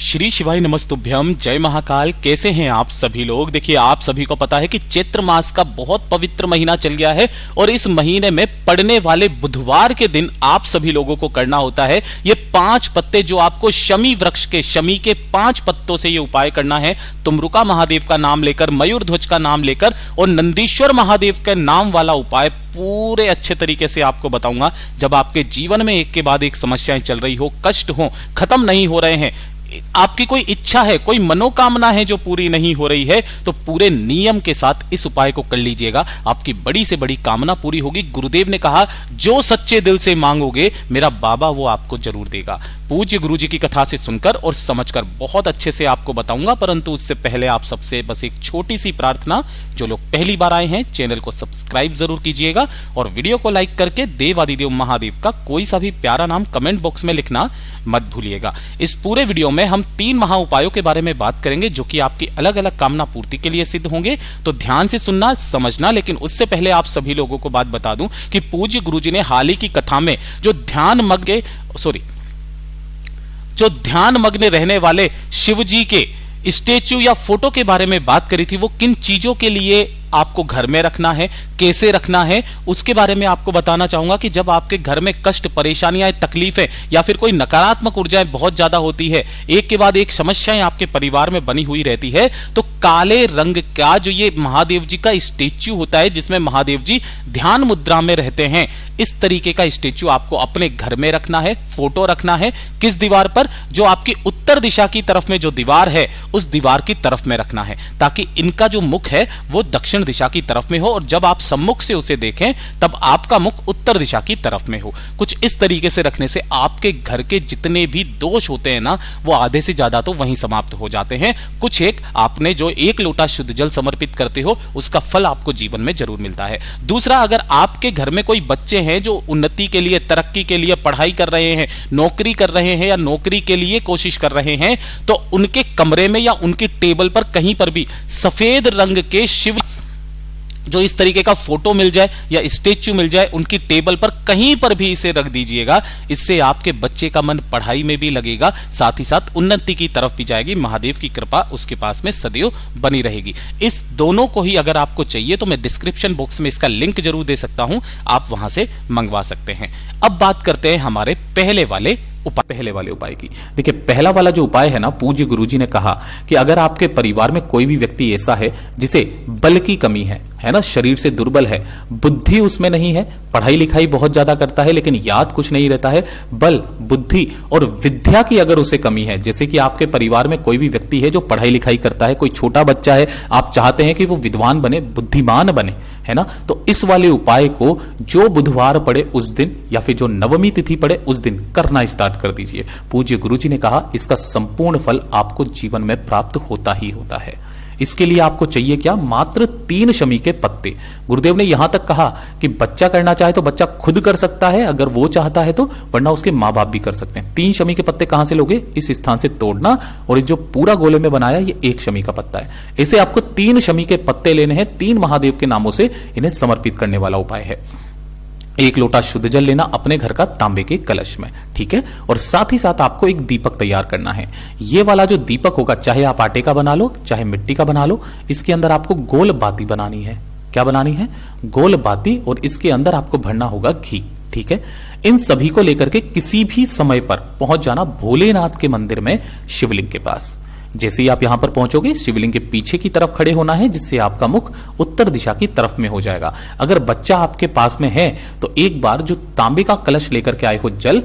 श्री शिवाय नमस्तुभ्यम, जय महाकाल। कैसे हैं आप सभी लोग। देखिए, आप सभी को पता है कि चैत्र मास का बहुत पवित्र महीना चल गया है और इस महीने में पड़ने वाले बुधवार के दिन आप सभी लोगों को करना होता है ये 5 पत्ते, जो आपको शमी वृक्ष के शमी के 5 पत्तों से ये उपाय करना है। तुमरुका महादेव का नाम लेकर, मयूर ध्वज का नाम लेकर और नंदीश्वर महादेव के नाम वाला उपाय पूरे अच्छे तरीके से आपको बताऊंगा। जब आपके जीवन में एक के बाद एक समस्याएं चल रही हो, कष्ट हो, खत्म नहीं हो रहे हैं, आपकी कोई इच्छा है, कोई मनोकामना है जो पूरी नहीं हो रही है, तो पूरे नियम के साथ इस उपाय को कर लीजिएगा। आपकी बड़ी से बड़ी कामना पूरी होगी। गुरुदेव ने कहा, जो सच्चे दिल से मांगोगे मेरा बाबा वो आपको जरूर देगा। पूज्य गुरु जी की कथा से सुनकर और समझकर बहुत अच्छे से आपको बताऊंगा, परंतु उससे पहले आप सबसे बस एक छोटी सी प्रार्थना। जो लोग पहली बार आए हैं, चैनल को सब्सक्राइब जरूर कीजिएगा और वीडियो को लाइक करके देवादिदेव महादेव का कोई सा भी प्यारा नाम कमेंट बॉक्स में लिखना मत भूलिएगा। इस पूरे वीडियो में हम 3 महा उपायों के बारे में बात करेंगे, जो कि आपकी अलग अलग कामना पूर्ति के लिए सिद्ध होंगे। तो ध्यान से सुनना, समझना। लेकिन उससे पहले आप सभी लोगों को बात बता दूं कि पूज्य गुरु जी ने हाल ही की कथा में जो ध्यान मग्न रहने वाले शिव जी के स्टेच्यू या फोटो के बारे में बात करी थी, वो किन चीजों के लिए आपको घर में रखना है, कैसे रखना है, उसके बारे में आपको बताना चाहूंगा। कि जब आपके घर में कष्ट, परेशानियां, तकलीफें या फिर कोई नकारात्मक ऊर्जाएं बहुत ज्यादा होती है, एक के बाद एक समस्याएं आपके परिवार में बनी हुई रहती है, तो काले रंग का जो ये महादेव जी का स्टेच्यू होता है, जिसमें महादेव जी ध्यान मुद्रा में रहते हैं, इस तरीके का स्टेच्यू आपको अपने घर में रखना है। फोटो रखना है किस दीवार पर? जो आपकी उत्तर दिशा की तरफ में जो दीवार है, उस दीवार की तरफ में रखना है, ताकि इनका जो मुख है वो दक्षिण दिशा की तरफ में हो और जब आप सम्मुख से उसे देखें तब आपका मुख उत्तर दिशा की तरफ में हो। कुछ इस तरीके से रखने से आपके घर के जितने भी दोष होते हैं ना, वो आधे से ज्यादा तो वहीं समाप्त हो जाते हैं। कुछ एक आपने जो 1 लोटा शुद्ध जल समर्पित करते हो, उसका फल आपको जीवन में जरूर मिलता है। दूसरा, अगर आपके घर में कोई बच्चे हैं जो उन्नति के लिए, तरक्की के लिए पढ़ाई कर रहे हैं, नौकरी कर रहे हैं या नौकरी के लिए कोशिश कर रहे हैं, तो उनके कमरे में या उनकी टेबल पर कहीं पर भी सफेद रंग के शिव जो इस तरीके का फोटो मिल जाए या स्टेच्यू मिल जाए, उनकी टेबल पर कहीं पर भी इसे रख दीजिएगा। इससे आपके बच्चे का मन पढ़ाई में भी लगेगा, साथ ही साथ उन्नति की तरफ भी जाएगी। महादेव की कृपा उसके पास में सदैव बनी रहेगी। इस दोनों को ही अगर आपको चाहिए तो मैं डिस्क्रिप्शन बॉक्स में इसका लिंक जरूर दे सकता हूं, आप वहां से मंगवा सकते हैं। अब बात करते हैं हमारे पहले वाले उपाय की। देखिए, पहला वाला जो उपाय है ना, पूज्य गुरुजी ने कहा कि अगर आपके परिवार में कोई भी व्यक्ति ऐसा है जिसे बल की कमी है ना, शरीर से दुर्बल है, बुद्धि उसमें नहीं है, पढ़ाई लिखाई बहुत ज्यादा करता है लेकिन याद कुछ नहीं रहता है, बल, बुद्धि और विद्या की अगर उसे कमी है, जैसे कि आपके परिवार में कोई भी व्यक्ति है जो पढ़ाई लिखाई करता है, कोई छोटा बच्चा है, आप चाहते हैं कि वो विद्वान बने, बुद्धिमान बने, है ना, तो इस वाले उपाय को जो बुधवार पड़े उस दिन या फिर जो नवमी तिथि पड़े उस दिन करना स्टार्ट कर दीजिए। पूज्य गुरुजी ने कहा, इसका संपूर्ण फल आपको जीवन में प्राप्त होता ही होता है। इसके लिए आपको चाहिए क्या? मात्र 3 शमी के पत्ते। गुरुदेव ने यहां तक कहा कि बच्चा करना चाहे तो बच्चा खुद कर सकता है अगर वो चाहता है तो, वरना उसके माँ बाप भी कर सकते हैं। 3 शमी के पत्ते कहां से लोगे? इस स्थान से तोड़ना, और जो पूरा गोले में बनाया ये 1 शमी का पत्ता है। ऐसे आपको 3 शमी के पत्ते लेने हैं, 3 महादेव के नामों से इन्हें समर्पित करने वाला उपाय है। 1 लोटा शुद्ध जल लेना अपने घर का तांबे के कलश में, ठीक है, और साथ ही साथ आपको एक दीपक तैयार करना है। ये वाला जो दीपक होगा, चाहे आप आटे का बना लो चाहे मिट्टी का बना लो, इसके अंदर आपको गोल बाती बनानी है। क्या बनानी है? गोल बाती, और इसके अंदर आपको भरना होगा घी, ठीक है। इन सभी को लेकर के किसी भी समय पर पहुंच जाना भोलेनाथ के मंदिर में शिवलिंग के पास। जैसे ही आप यहां पर पहुंचोगे, शिवलिंग के पीछे की तरफ खड़े होना है, जिससे आपका मुख उत्तर दिशा की तरफ में हो जाएगा। अगर बच्चा आपके पास में है तो एक बार जो तांबे का कलश लेकर के आए हो जल,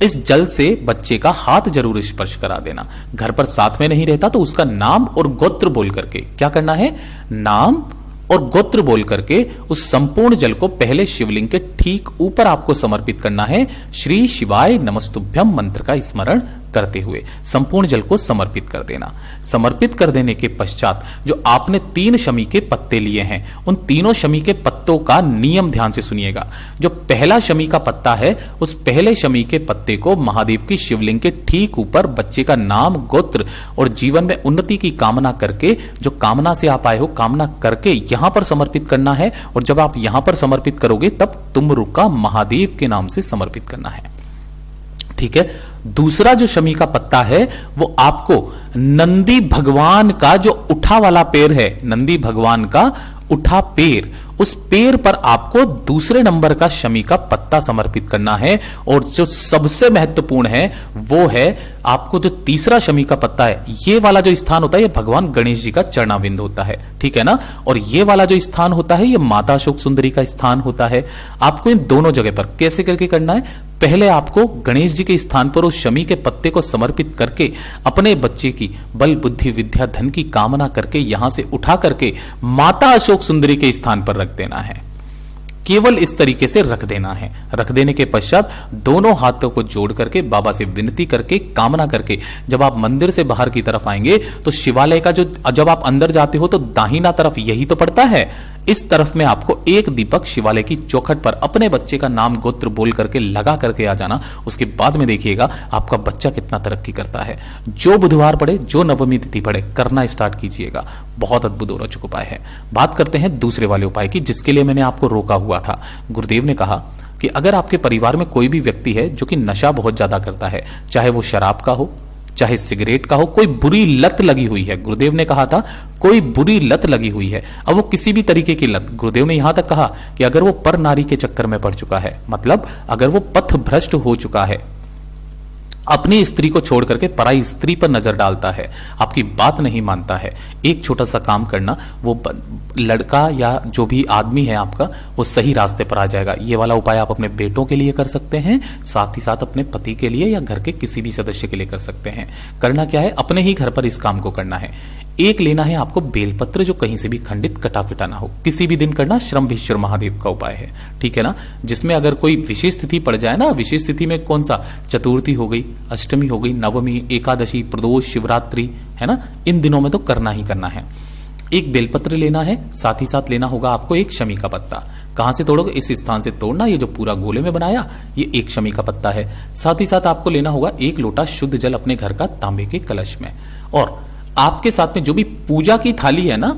इस जल से बच्चे का हाथ जरूर स्पर्श करा देना। घर पर साथ में नहीं रहता तो उसका नाम और गोत्र बोल करके, क्या करना है? नाम और गोत्र बोल करके उस संपूर्ण जल को पहले शिवलिंग के ठीक ऊपर आपको समर्पित करना है। श्री शिवाय नमस्तुभ्यम मंत्र का स्मरण करते हुए संपूर्ण जल को समर्पित कर देना। समर्पित कर देने के पश्चात जो आपने 3 शमी के पत्ते लिए हैं, उन तीनों शमी के पत्तों का नियम ध्यान से सुनिएगा। जो पहला शमी का पत्ता है, उस पहले शमी के पत्ते को महादेव की शिवलिंग के ठीक ऊपर बच्चे का नाम, गोत्र और जीवन में उन्नति की कामना करके, जो कामना से आप आए हो, कामना करके यहां पर समर्पित करना है। और जब आप यहां पर समर्पित करोगे तब तुमरुका महादेव के नाम से समर्पित करना है, ठीक है। दूसरा जो शमी का पत्ता है वो आपको नंदी भगवान का जो उठा वाला पैर है, नंदी भगवान का उठा पैर, उस पैर पर आपको दूसरे नंबर का शमी का पत्ता समर्पित करना है। और जो सबसे महत्वपूर्ण है वो है आपको जो तीसरा शमी का पत्ता है, ये वाला जो स्थान होता है ये भगवान गणेश जी का चरणाविंद होता है, ठीक है ना। और ये वाला जो स्थान होता है ये माता अशोक सुंदरी का स्थान होता है। आपको इन दोनों जगह पर कैसे करके करना है, पहले आपको गणेश जी के स्थान पर उस शमी के पत्ते को समर्पित करके अपने बच्चे की बल बुद्धि विद्या धन की कामना करके यहां से उठा करके माता अशोक सुंदरी के स्थान पर रख देना है। केवल इस तरीके से रख देना है। रख देने के पश्चात दोनों हाथों को जोड़ करके बाबा से विनती करके कामना करके जब आप मंदिर से बाहर की तरफ आएंगे तो शिवालय का जो जब आप अंदर जाते हो तो दाहिना तरफ यही तो पड़ता है, इस तरफ में आपको एक दीपक शिवालय की चौखट पर अपने बच्चे का नाम गोत्र बोल करके लगा करके आ जाना। उसके बाद में देखिएगा आपका बच्चा कितना तरक्की करता है। जो बुधवार पड़े, जो नवमी तिथि पड़े, करना स्टार्ट कीजिएगा। बहुत अद्भुत और रोचक उपाय है। बात करते हैं दूसरे वाले उपाय की, जिसके लिए मैंने आपको रोका हुआ था। गुरुदेव ने कहा कि अगर आपके परिवार में कोई भी व्यक्ति है जो कि नशा बहुत ज्यादा करता है, चाहे वो शराब का हो, चाहे सिगरेट का हो, कोई बुरी लत लगी हुई है, गुरुदेव ने कहा था कोई बुरी लत लगी हुई है, अब वो किसी भी तरीके की लत, गुरुदेव ने यहां तक कहा कि अगर वो पर नारी के चक्कर में पड़ चुका है, मतलब अगर वो पथ भ्रष्ट हो चुका है, अपनी स्त्री को छोड़ करके पराई स्त्री पर नजर डालता है, आपकी बात नहीं मानता है, एक छोटा सा काम करना, वो लड़का या जो भी आदमी है आपका वो सही रास्ते पर आ जाएगा। ये वाला उपाय आप अपने बेटों के लिए कर सकते हैं, साथ ही साथ अपने पति के लिए या घर के किसी भी सदस्य के लिए कर सकते हैं। करना क्या है, अपने ही घर पर इस काम को करना है। एक लेना है आपको बेलपत्र जो कहीं से भी खंडित कटा पिटा ना हो, किसी भी दिन करना। श्रमभीश्वर महादेव का उपाय है, ठीक है ना, जिसमें अगर कोई विशेष तिथि पड़ जाए ना, विशेष तिथि में कौन सा, चतुर्थी हो गई, अष्टमी हो गई, नवमी, एकादशी, प्रदोष, शिवरात्रि, है ना, इन दिनों में तो करना ही करना है। एक बेलपत्र लेना है, साथ ही साथ लेना होगा आपको एक शमी का पत्ता। कहां से तोड़ोगे, इस स्थान से तोड़ना, ये जो पूरा गोले में बनाया ये एक शमी का पत्ता है। साथ ही साथ आपको लेना होगा एक लोटा शुद्ध जल अपने घर का तांबे के कलश में, और आपके साथ में जो भी पूजा की थाली है ना,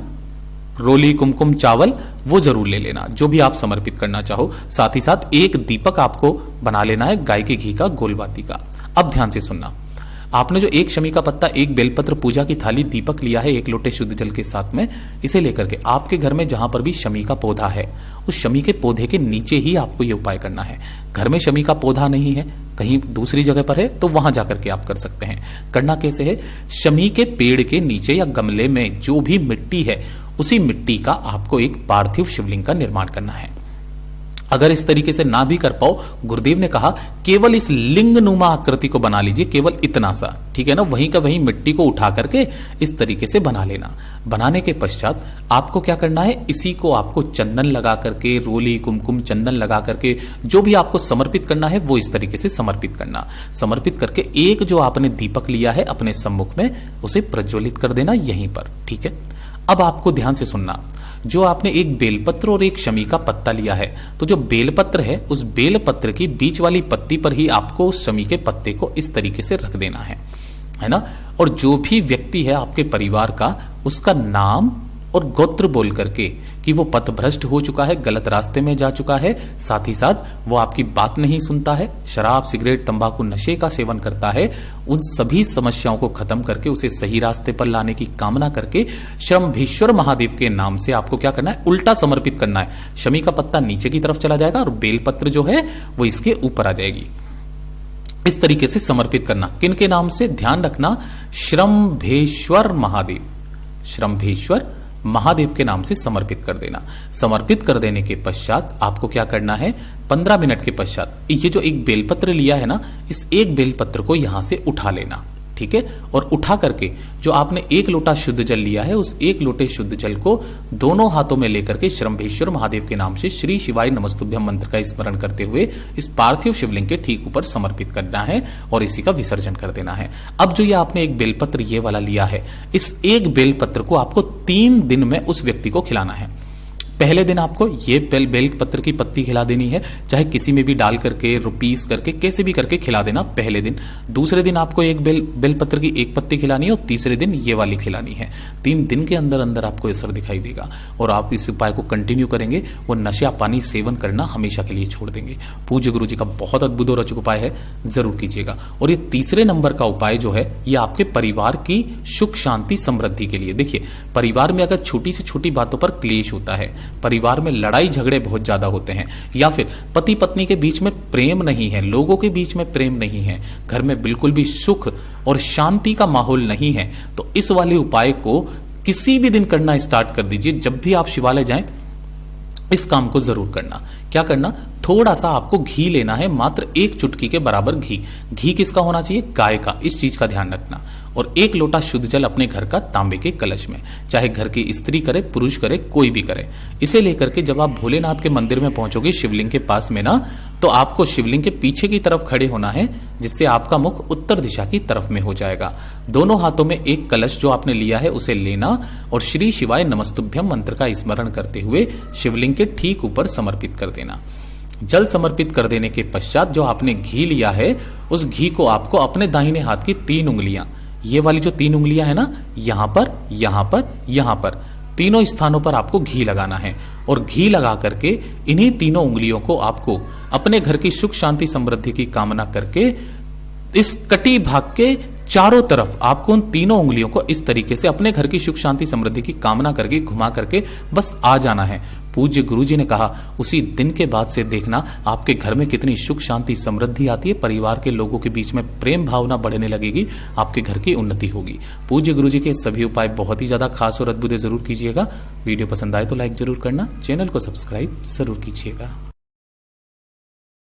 रोली, कुमकुम, चावल, वो जरूर ले लेना, जो भी आप समर्पित करना चाहो। साथ ही साथ एक दीपक आपको बना लेना है गाय के घी का, गोलबाती का। अब ध्यान से सुनना, आपने जो एक शमी का पत्ता, एक बेलपत्र, पूजा की थाली, दीपक लिया है एक लोटे शुद्ध जल के साथ में, इसे लेकर के आपके घर में जहां पर भी शमी का पौधा है, उस शमी के पौधे के नीचे ही आपको यह उपाय करना है। घर में शमी का पौधा नहीं है, कहीं दूसरी जगह पर है, तो वहां जाकर के आप कर सकते हैं। करना कैसे है, शमी के पेड़ के नीचे या गमले में जो भी मिट्टी है, उसी मिट्टी का आपको एक पार्थिव शिवलिंग का निर्माण करना है। अगर इस तरीके से ना भी कर पाओ, गुरुदेव ने कहा केवल इस लिंग नुमा आकृति को बना लीजिए, केवल इतना सा, ठीक है ना, वहीं का वहीं मिट्टी को उठा करके इस तरीके से बना लेना। बनाने के पश्चात आपको क्या करना है, इसी को आपको चंदन लगा करके, रोली, कुमकुम, चंदन लगा करके जो भी आपको समर्पित करना है वो इस तरीके से समर्पित करना। समर्पित करके एक जो आपने दीपक लिया है अपने सम्मुख में, उसे प्रज्वलित कर देना यहीं पर, ठीक है। अब आपको ध्यान से सुनना, जो आपने एक बेलपत्र और एक शमी का पत्ता लिया है, तो जो बेलपत्र है उस बेलपत्र की बीच वाली पत्ती पर ही आपको उस शमी के पत्ते को इस तरीके से रख देना है ना। और जो भी व्यक्ति है आपके परिवार का, उसका नाम और गोत्र बोल करके कि वो पथभ्रष्ट हो चुका है, गलत रास्ते में जा चुका है, साथ ही साथ वो आपकी बात नहीं सुनता है, शराब, सिगरेट, तंबाकू, नशे का सेवन करता है, उन सभी समस्याओं को खत्म करके उसे सही रास्ते पर लाने की कामना करके श्रमभीश्वर महादेव के नाम से आपको क्या करना है, उल्टा समर्पित करना है। शमी का पत्ता नीचे की तरफ चला जाएगा और बेलपत्र जो है वो इसके ऊपर आ जाएगी। इस तरीके से समर्पित करना। किनके नाम से, ध्यान रखना, श्रमभीश्वर महादेव, श्रमभीश्वर महादेव के नाम से समर्पित कर देना। समर्पित कर देने के पश्चात आपको क्या करना है, 15 मिनट के पश्चात ये जो एक बेलपत्र लिया है ना, इस एक बेलपत्र को यहां से उठा लेना, ठीक है। और उठा करके जो आपने एक लोटा शुद्ध जल लिया है, उस एक लोटे शुद्ध जल को दोनों हाथों में लेकर के श्रमभीश्वर महादेव के नाम से श्री शिवाय नमस्तुभ्यम मंत्र का स्मरण करते हुए इस पार्थिव शिवलिंग के ठीक ऊपर समर्पित करना है और इसी का विसर्जन कर देना है। अब जो ये आपने एक बेलपत्र ये वाला लिया है, इस एक बेलपत्र को आपको 3 दिन में उस व्यक्ति को खिलाना है। पहले दिन आपको ये बेल पत्र की पत्ती खिला देनी है, चाहे किसी में भी डाल करके, पीस करके, कैसे भी करके खिला देना पहले दिन। दूसरे दिन आपको एक बेल पत्र की एक पत्ती खिलानी है और तीसरे दिन ये वाली खिलानी है। 3 दिन के अंदर अंदर आपको असर दिखाई देगा और आप इस उपाय को कंटिन्यू करेंगे, वो नशा पानी सेवन करना हमेशा के लिए छोड़ देंगे। पूज्य गुरु जी का बहुत अद्भुत और अचूक उपाय है, जरूर कीजिएगा। और ये तीसरे नंबर का उपाय जो है, ये आपके परिवार की सुख शांति समृद्धि के लिए। देखिए, परिवार में अगर छोटी से छोटी बातों पर क्लेश होता है, परिवार में लड़ाई झगड़े बहुत ज्यादा होते हैं, या फिर पति पत्नी के बीच में प्रेम नहीं है, लोगों के बीच में प्रेम नहीं है, घर में बिल्कुल भी सुख और शांति का माहौल नहीं है, तो इस वाले उपाय को किसी भी दिन करना स्टार्ट कर दीजिए। जब भी आप शिवालय जाएं, इस काम को जरूर करना। क्या करना, थोड़ा सा आपको घी लेना है, मात्र 1 चुटकी के बराबर घी। घी किसका होना चाहिए? गाय का। इस चीज का ध्यान रखना। और 1 लोटा शुद्ध जल अपने घर का तांबे के कलश में, चाहे घर की स्त्री करे, पुरुष करे, कोई भी करे। इसे लेकर के जब आप भोलेनाथ के मंदिर में पहुंचोगे, शिवलिंग के पास में ना, तो आपको शिवलिंग के पीछे की तरफ खड़े होना है, जिससे आपका मुख उत्तर दिशा की तरफ में हो जाएगा। दोनों हाथों में एक कलश जो आपने लिया है उसे लेना और श्री शिवाय नमस्तुभ्यम मंत्र का स्मरण करते हुए शिवलिंग के ठीक ऊपर समर्पित कर देना। जल समर्पित कर देने के पश्चात जो आपने घी लिया है, उस घी को आपको अपने दाहिने हाथ की 3 उंगलियां, ये वाली जो 3 उंगलियां है ना, यहां पर, यहां पर, यहां पर, तीनों स्थानों पर आपको घी लगाना है। और घी लगा करके इन्हीं तीनों उंगलियों को आपको अपने घर की सुख शांति समृद्धि की कामना करके इस कटी भाग के चारों तरफ आपको उन तीनों उंगलियों को इस तरीके से अपने घर की सुख शांति समृद्धि की कामना करके घुमा करके बस आ जाना है। पूज्य गुरु जी ने कहा, उसी दिन के बाद से देखना आपके घर में कितनी सुख शांति समृद्धि आती है, परिवार के लोगों के बीच में प्रेम भावना बढ़ने लगेगी, आपके घर की उन्नति होगी। पूज्य गुरु जी के सभी उपाय बहुत ही ज्यादा खास और अद्भुत जरूर कीजिएगा। वीडियो पसंद आए तो लाइक जरूर करना, चैनल को सब्सक्राइब जरूर कीजिएगा।